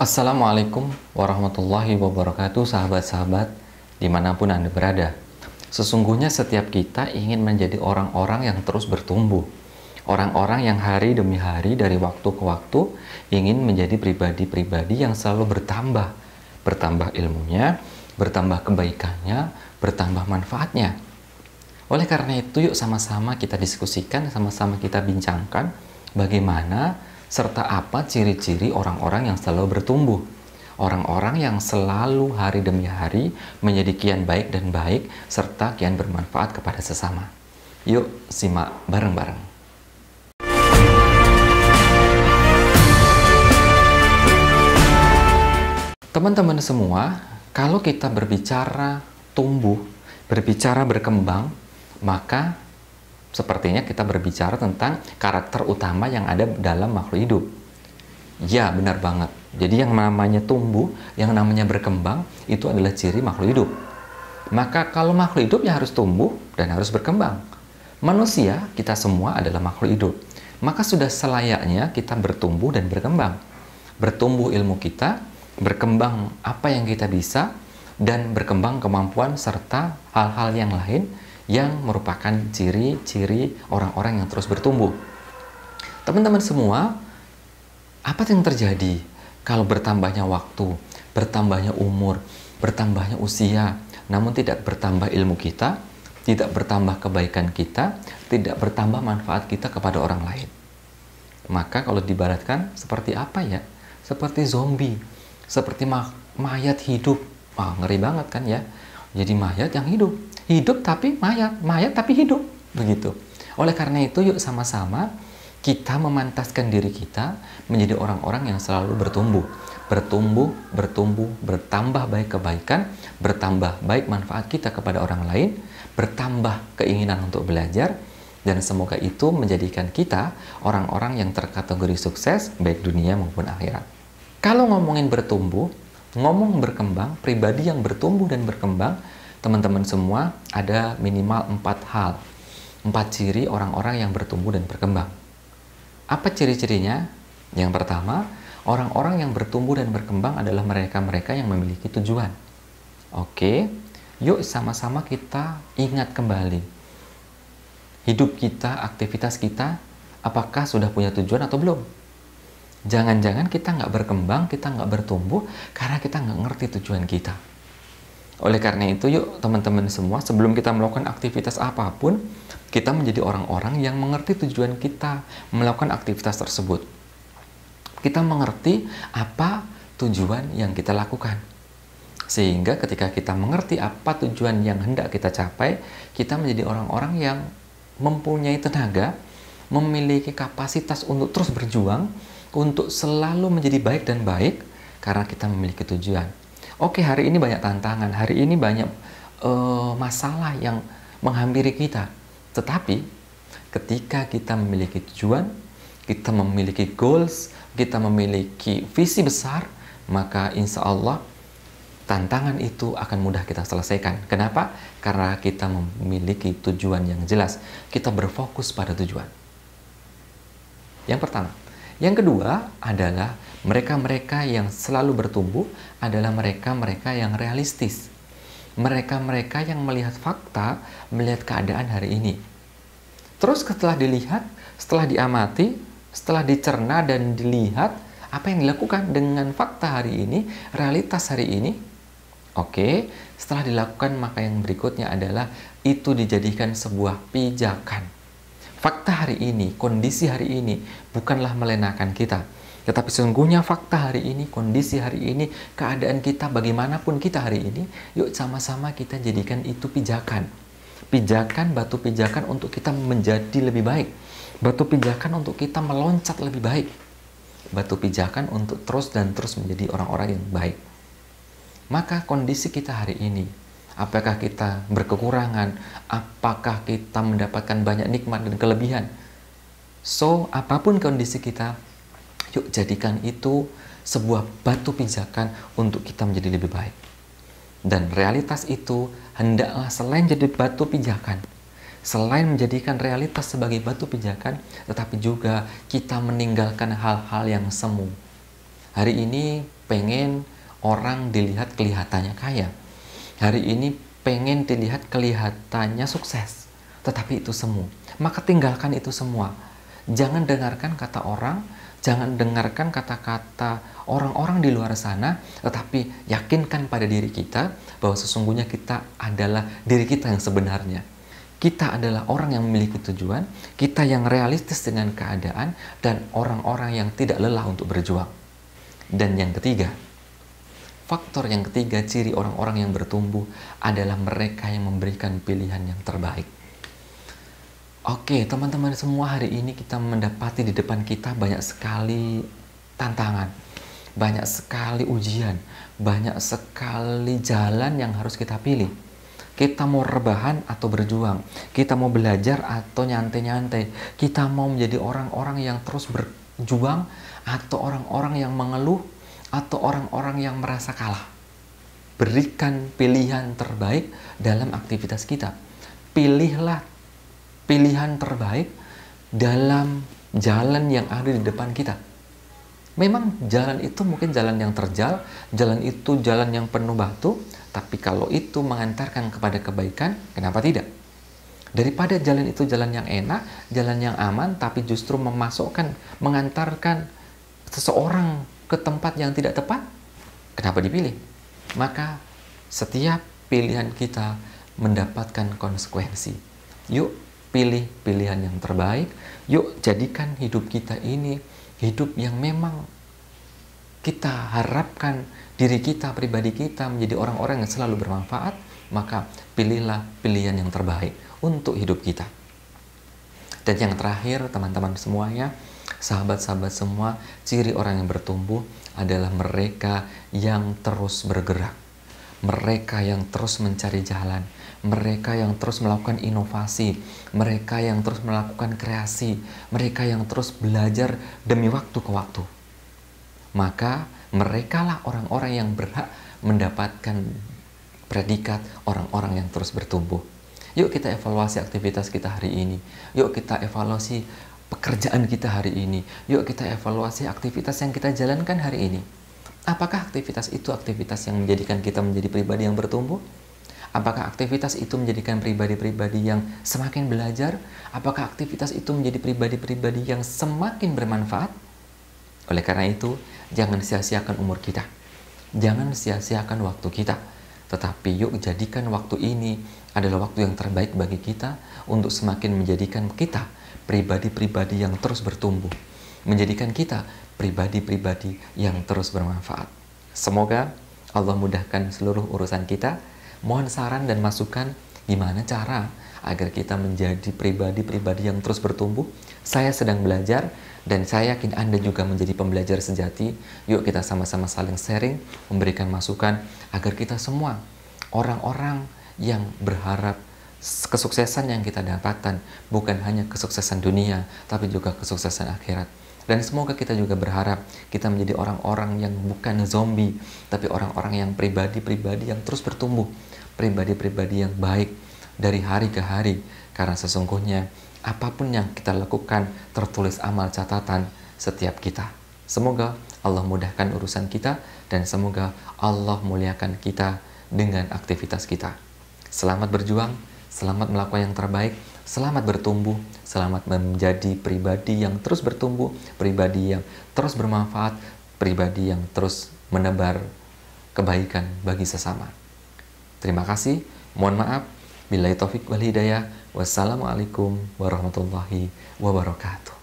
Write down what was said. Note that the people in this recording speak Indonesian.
Assalamualaikum warahmatullahi wabarakatuh, sahabat-sahabat dimanapun Anda berada. Sesungguhnya setiap kita ingin menjadi orang-orang yang terus bertumbuh. Orang-orang yang hari demi hari dari waktu ke waktu ingin menjadi pribadi-pribadi yang selalu bertambah. Bertambah ilmunya, bertambah kebaikannya, bertambah manfaatnya. Oleh karena itu, yuk sama-sama kita diskusikan, sama-sama kita bincangkan bagaimana serta apa ciri-ciri orang-orang yang selalu bertumbuh. Orang-orang yang selalu hari demi hari menjadi kian baik dan baik, serta kian bermanfaat kepada sesama. Yuk simak bareng-bareng. Teman-teman semua, kalau kita berbicara tumbuh, berbicara berkembang, maka sepertinya kita berbicara tentang karakter utama yang ada dalam makhluk hidup. Ya, benar banget. Jadi yang namanya tumbuh, yang namanya berkembang, itu adalah ciri makhluk hidup. Maka kalau makhluk hidup ya harus tumbuh dan harus berkembang. Manusia, kita semua adalah makhluk hidup. Maka sudah selayaknya kita bertumbuh dan berkembang. Bertumbuh ilmu kita, berkembang apa yang kita bisa, dan berkembang kemampuan serta hal-hal yang lain yang merupakan ciri-ciri orang-orang yang terus bertumbuh. Teman-teman semua, apa yang terjadi kalau bertambahnya waktu, bertambahnya umur, bertambahnya usia, namun tidak bertambah ilmu kita, tidak bertambah kebaikan kita, tidak bertambah manfaat kita kepada orang lain? Maka kalau dibaratkan seperti apa ya? Seperti zombie, seperti mayat hidup. Wah, ngeri banget kan ya? Jadi mayat yang hidup. Hidup tapi mayat, mayat tapi hidup, begitu. Oleh karena itu, yuk sama-sama kita memantaskan diri kita menjadi orang-orang yang selalu bertumbuh, bertambah baik kebaikan, bertambah baik manfaat kita kepada orang lain, bertambah keinginan untuk belajar, dan semoga itu menjadikan kita orang-orang yang terkategori sukses baik dunia maupun akhirat. Kalau ngomongin bertumbuh, ngomong berkembang, pribadi yang bertumbuh dan berkembang, teman-teman semua, ada minimal 4 hal, 4 ciri orang-orang yang bertumbuh dan berkembang. Apa ciri-cirinya? Yang pertama, orang-orang yang bertumbuh dan berkembang adalah mereka-mereka yang memiliki tujuan. Oke, yuk sama-sama kita ingat kembali. Hidup kita, aktivitas kita, apakah sudah punya tujuan atau belum? Jangan-jangan kita nggak berkembang, kita nggak bertumbuh, karena kita nggak ngerti tujuan kita. Oleh karena itu, yuk teman-teman semua, sebelum kita melakukan aktivitas apapun, kita menjadi orang-orang yang mengerti tujuan kita melakukan aktivitas tersebut. Kita mengerti apa tujuan yang kita lakukan. Sehingga ketika kita mengerti apa tujuan yang hendak kita capai, kita menjadi orang-orang yang mempunyai tenaga, memiliki kapasitas untuk terus berjuang, untuk selalu menjadi baik dan baik, karena kita memiliki tujuan. Oke, hari ini banyak tantangan, hari ini banyak masalah yang menghampiri kita. Tetapi ketika kita memiliki tujuan, kita memiliki goals, kita memiliki visi besar, maka insya Allah tantangan itu akan mudah kita selesaikan. Kenapa? Karena kita memiliki tujuan yang jelas. Kita berfokus pada tujuan. Yang pertama. Yang kedua adalah mereka-mereka yang selalu bertumbuh adalah mereka-mereka yang realistis. Mereka-mereka yang melihat fakta, melihat keadaan hari ini. Terus setelah dilihat, setelah diamati, setelah dicerna dan dilihat apa yang dilakukan dengan fakta hari ini, realitas hari ini. Oke, setelah dilakukan maka yang berikutnya adalah itu dijadikan sebuah pijakan. Fakta hari ini, kondisi hari ini bukanlah melenakan kita. Tetapi sesungguhnya fakta hari ini, kondisi hari ini, keadaan kita bagaimanapun kita hari ini, yuk sama-sama kita jadikan itu pijakan. Pijakan, batu pijakan untuk kita menjadi lebih baik. Batu pijakan untuk kita meloncat lebih baik. Batu pijakan untuk terus dan terus menjadi orang-orang yang baik. Maka kondisi kita hari ini, apakah kita berkekurangan? Apakah kita mendapatkan banyak nikmat dan kelebihan? So, apapun kondisi kita, yuk jadikan itu sebuah batu pijakan untuk kita menjadi lebih baik. Dan realitas itu hendaklah selain jadi batu pijakan, selain menjadikan realitas sebagai batu pijakan, tetapi juga kita meninggalkan hal-hal yang semu. Hari ini pengen orang dilihat kelihatannya kaya. Hari ini pengen dilihat kelihatannya sukses. Tetapi itu semu. Maka tinggalkan itu semua. Jangan dengarkan kata orang, jangan dengarkan kata-kata orang-orang di luar sana, tetapi yakinkan pada diri kita bahwa sesungguhnya kita adalah diri kita yang sebenarnya. Kita adalah orang yang memiliki tujuan, kita yang realistis dengan keadaan, dan orang-orang yang tidak lelah untuk berjuang. Dan yang ketiga, faktor yang ketiga, ciri orang-orang yang bertumbuh adalah mereka yang memberikan pilihan yang terbaik. Oke, teman-teman semua, hari ini kita mendapati di depan kita banyak sekali tantangan, banyak sekali ujian, banyak sekali jalan yang harus kita pilih. Kita mau rebahan atau berjuang, kita mau belajar atau nyantai-nyantai, kita mau menjadi orang-orang yang terus berjuang atau orang-orang yang mengeluh atau orang-orang yang merasa kalah. Berikan pilihan terbaik dalam aktivitas kita. Pilihlah pilihan terbaik dalam jalan yang ada di depan kita. Memang jalan itu mungkin jalan yang terjal, jalan itu jalan yang penuh batu, tapi kalau itu mengantarkan kepada kebaikan, kenapa tidak? Daripada jalan itu jalan yang enak, jalan yang aman, tapi justru mengantarkan seseorang ke tempat yang tidak tepat, kenapa dipilih? Maka setiap pilihan kita mendapatkan konsekuensi. Yuk pilih pilihan yang terbaik, yuk jadikan hidup kita ini hidup yang memang kita harapkan diri kita, pribadi kita menjadi orang-orang yang selalu bermanfaat, maka pilihlah pilihan yang terbaik untuk hidup kita. Dan yang terakhir, teman-teman semuanya, sahabat-sahabat semua, ciri orang yang bertumbuh adalah mereka yang terus bergerak, mereka yang terus mencari jalan, mereka yang terus melakukan inovasi, mereka yang terus melakukan kreasi, mereka yang terus belajar demi waktu ke waktu. Maka merekalah orang-orang yang berhak mendapatkan predikat orang-orang yang terus bertumbuh. Yuk kita evaluasi aktivitas kita hari ini. Yuk kita evaluasi pekerjaan kita hari ini. Yuk kita evaluasi aktivitas yang kita jalankan hari ini. Apakah aktivitas itu aktivitas yang menjadikan kita menjadi pribadi yang bertumbuh? Apakah aktivitas itu menjadikan pribadi-pribadi yang semakin belajar? Apakah aktivitas itu menjadi pribadi-pribadi yang semakin bermanfaat? Oleh karena itu, jangan sia-siakan umur kita. Jangan sia-siakan waktu kita. Tetapi yuk jadikan waktu ini adalah waktu yang terbaik bagi kita untuk semakin menjadikan kita pribadi-pribadi yang terus bertumbuh. Menjadikan kita pribadi-pribadi yang terus bermanfaat. Semoga Allah mudahkan seluruh urusan kita. Mohon saran dan masukan gimana cara agar kita menjadi pribadi-pribadi yang terus bertumbuh. Saya sedang belajar dan saya yakin Anda juga menjadi pembelajar sejati. Yuk kita sama-sama saling sharing, memberikan masukan agar kita semua orang-orang yang berharap kesuksesan yang kita dapatkan bukan hanya kesuksesan dunia, tapi juga kesuksesan akhirat. Dan semoga kita juga berharap kita menjadi orang-orang yang bukan zombie, tapi orang-orang yang pribadi-pribadi yang terus bertumbuh, pribadi-pribadi yang baik dari hari ke hari. Karena sesungguhnya apapun yang kita lakukan tertulis amal catatan setiap kita. Semoga Allah mudahkan urusan kita dan semoga Allah muliakan kita dengan aktivitas kita. Selamat berjuang, selamat melakukan yang terbaik, selamat bertumbuh, selamat menjadi pribadi yang terus bertumbuh, pribadi yang terus bermanfaat, pribadi yang terus menebar kebaikan bagi sesama. Terima kasih, mohon maaf, billahi taufik wal hidayah, wassalamualaikum warahmatullahi wabarakatuh.